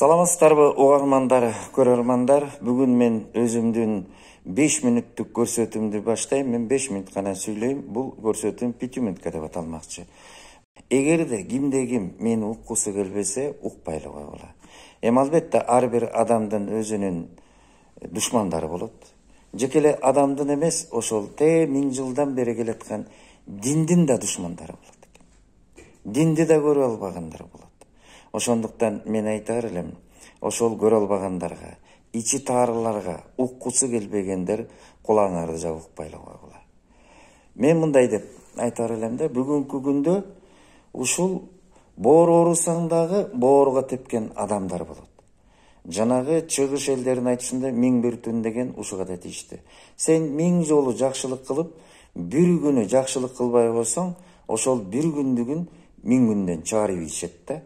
Саламатсыздарбы угармандар, көрөрмандар. Бүгүн мен өзүмдүн 5 мүнөттүк көрсөтүүмдү баштайм. Мен 5 мүнөт гана сүйлөйм. Бул көрсөтүүм 5 мүнөткө деп аталмакчы. Эгерде кимде ким мени уккусу келбесе, укпайлыгы болот. Албетте ар бир адамдын өзүнүн душмандары болот. Жекеле адамдын эмес, ошол 1000 жылдан бери келаткан диндин да душмандары болот. Динди да көрө албагандар болот. Ошондуктан мен айтар элем, ошол көрө албагандарга, ичи таарыларга, уккусу келбегендер кулаңарды жаап укпайлыгы болот. Мен мындай деп айтар элем да, бүгүнкү күндө ушул боору оорусаңдагы бооруга тепкен адамдар болот. Жанагы чыгыш элдердин айтышында 1001 түн деген ушуга да тийишти. Сен 1000 жолу жакшылык кылып, бир күнү жакшылык кылбай койсоң, ошол бир күндүгүн 1000 күндөн чыгарып ийишет да.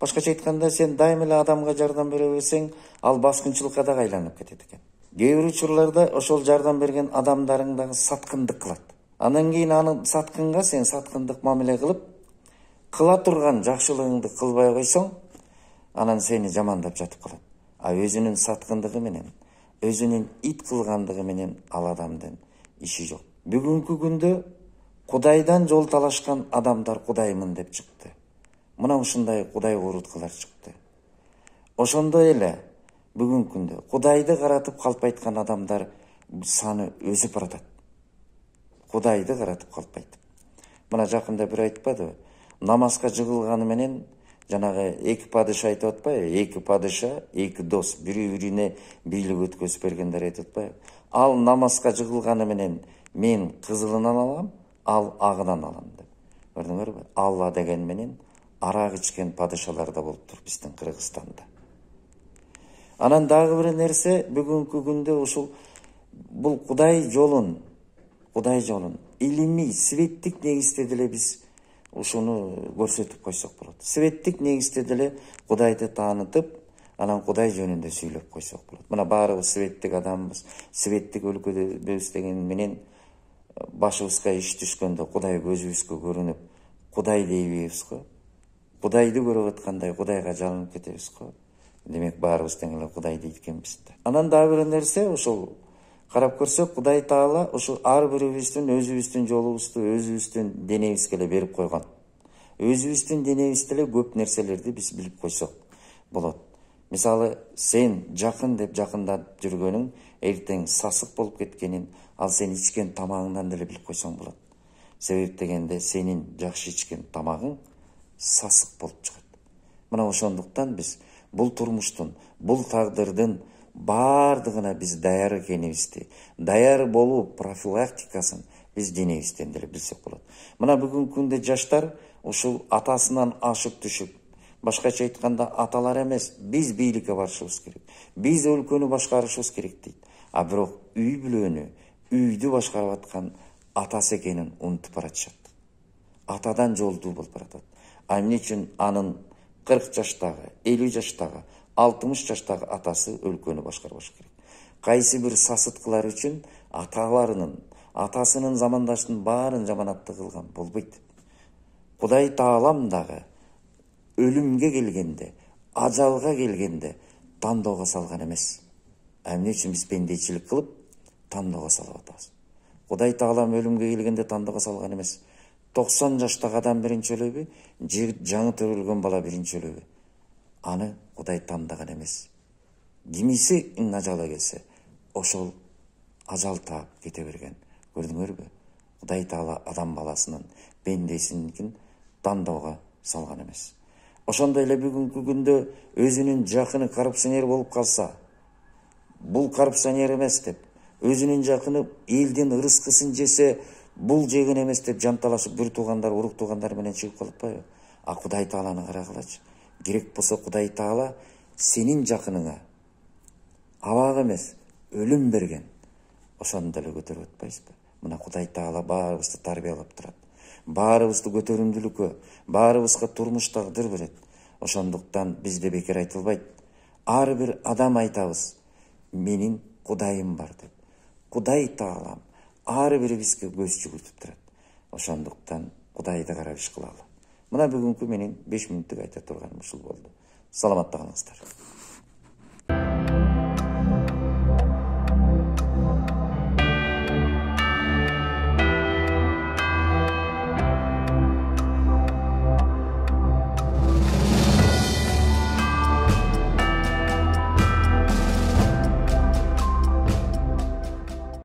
Башкача айтканда, сен дайым эле адамга жардам бере берсең, ал баскынчылыкка да айланып кетет экен. Кээ бир учурларда ошол жардам берген адамдарың дагы саткындык кылат. Андан кийин аны саткынга сен саткындык мамиле кылып, кыла турган жакшылыгыңды кылбай койсоң, анан сени жамандап жатып калат. А өзүнүн саткындыгы менен, өзүнүн ит кылгандыгы менен ал адамдын иши жок. Бүгүнкү күндө Кудайдан жол талашкан адамдар Кудаймын деп чыкты. Мына ушундай Кудай кууруткалар чыкты. Ошондой эле бүгүнкү күндө Кудайды каратып калп айткан адамдар саны өсүп баратат. Кудайды каратып калп айтып. Мына жакында бир айтпадыбы? Намазга жыгылганы менен жанагы эки падыша айтып атпайбы? Эки падыша, эки дос, бири-бирине бийлик өткөзүп бергендер айтып атпайбы? Ал намазга жыгылганы менен мен кызылынан алам, ал агынан алам деп. Көрдүңөрбү? Алла деген менен арак ичкен падышалар да болуптур биздин Кыргызстанда. Анан дагы бир нерсе, бүгүнкү күндө ушул бул Кудай жолун илимий, светтик негизде деле биз ушуну көрсөтүп койсок болот. Светтик негизде деле Кудайды таанытып, анан Кудай жөнүндө сүйлөп койсок болот. Мына баарыбыз светтик адамбыз, светтик өлкөдөбүз деген менен башыбызга иш түшкөндө Кудай көзүбүзгө көрүнүп, Кудай дейбиз го. Кудайды көрүп аткандай Кудайга жалынып кетебиз го. Демек баарыбыз тең эле Кудай дейт экенбиз да. Анан дагы бир нерсе, ошол карап көрсөк, Кудай Таала ошо ар бирибиздин өзүбүздүн жолубузду өзүбүздүн денебизге эле берип койгон. Өзүбүздүн денебизде эле көп нерселерди биз билип койсок болот. Мисалы, сен жакын деп жакындап жүргөнүң эртең сасык болуп кеткенин, ал сен ичкен тамагыңдан деле билип койсоң болот. Себеп дегенде сенин жакшы ичкен тамагың сасык болуп чыгат. Мына ошондуктан биз бул турмуштун, бул тагдырдын бардыгына биз даяр экенибизди, даяр болуу профилактикасын биз денебизден деле билсек болот. Мына бүгүнкү күндө жаштар ушул атасынан ашып түшүп, башкача айтканда аталар эмес, биз бийликке барышыбыз керек. Биз өлкөнү башкарышыбыз керек дейт. А бирок үй бүлөнү, үйдү башкарып аткан атасы экенин унутуп баратышат. Атадан жолдуу болуп баратат. А эмне үчүн анын 40 жаштагы, 50 жаштагы, 60 жаштагы атасы өлкөнү башкарбаш керек. Кайсы бир сасыткылар үчүн атасынын замандаштын баарын жаманаттык кылган болбойт. Кудай Таалам дагы өлүмгө келгенде, ажалга келгенде тандоого салган эмес. Эмне үчүн биз пендечилик кылып тандоого салып атабыз? Кудай Таалам өлүмгө келгенде тандоого салган эмес. 90 жаштагы адам биринчи өлөбү, жаңы төрөлгөн бала биринчи өлөбү? Аны Кудай тандаган эмес. Кимиси ажалы келсе, ошол ажал таап кете берген. Көрдүңөрбү? Кудай Таала адам баласынын пендесиникин тандоого салган эмес. Ошондой эле бүгүнкү күндө өзүнүн жакыны коррупционер болуп калса, бул коррупционер эмес деп, өзүнүн жакыны элдин ырыскысын жесе, бул жеген эмес деп жанталашып бир туугандар, урук туугандар менен чыгып калатпайбы? А Кудай Тааланы карагылачы. Керек болсо Кудай Таала сенин жакыныңа абак эмес, өлүм берген. Ошону деле көтөрүп атпайсызбы? Мына Кудай Таала баарыбызды тарбиялап турат. Баарыбызды көтөрүмдүүлүккө, баарыбызга турмуш тагдыр берет. Ошондуктан бизде бекер айтылбайт. Ар бир адам айтабыз, менин Кудайым бар деп. Кудай Таалам ар бирибизге көз жүгүртүп турат. Ошондуктан Кудайды карап иш кылалы. Мына бүгүнкү менин 5 мүнөттүк айта турганым ушул болду. Саламатта калыңыздар.